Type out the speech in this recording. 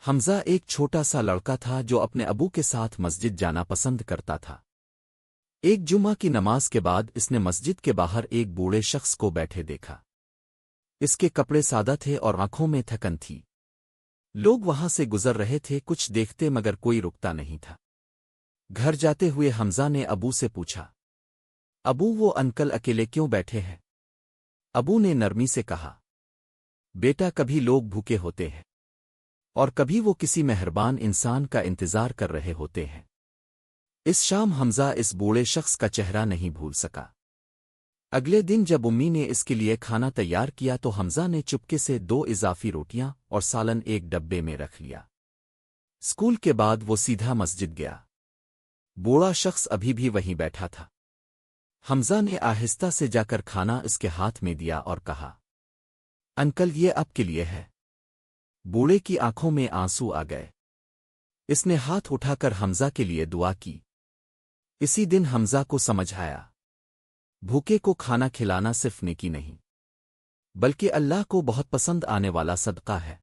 حمزہ ایک چھوٹا سا لڑکا تھا جو اپنے ابو کے ساتھ مسجد جانا پسند کرتا تھا۔ ایک جمعہ کی نماز کے بعد اس نے مسجد کے باہر ایک بوڑھے شخص کو بیٹھے دیکھا۔ اس کے کپڑے سادہ تھے اور آنکھوں میں تھکن تھی۔ لوگ وہاں سے گزر رہے تھے، کچھ دیکھتے مگر کوئی رکتا نہیں تھا۔ گھر جاتے ہوئے حمزہ نے ابو سے پوچھا، ابو وہ انکل اکیلے کیوں بیٹھے ہیں؟ ابو نے نرمی سے کہا، بیٹا کبھی لوگ بھوکے ہوتے ہیں اور کبھی وہ کسی مہربان انسان کا انتظار کر رہے ہوتے ہیں۔ اس شام حمزہ اس بوڑھے شخص کا چہرہ نہیں بھول سکا۔ اگلے دن جب امی نے اس کے لیے کھانا تیار کیا تو حمزہ نے چپکے سے 2 اضافی روٹیاں اور سالن ایک ڈبے میں رکھ لیا۔ اسکول کے بعد وہ سیدھا مسجد گیا۔ بوڑھا شخص ابھی بھی وہیں بیٹھا تھا۔ حمزہ نے آہستہ سے جا کر کھانا اس کے ہاتھ میں دیا اور کہا، انکل یہ آپ کے لیے ہے۔ بوڑھے کی آنکھوں میں آنسو آ گئے۔ اس نے ہاتھ اٹھا کر حمزہ کے لیے دعا کی۔ اسی دن حمزہ کو سمجھ آیا، بھوکے کو کھانا کھلانا صرف نیکی نہیں، بلکہ اللہ کو بہت پسند آنے والا صدقہ ہے۔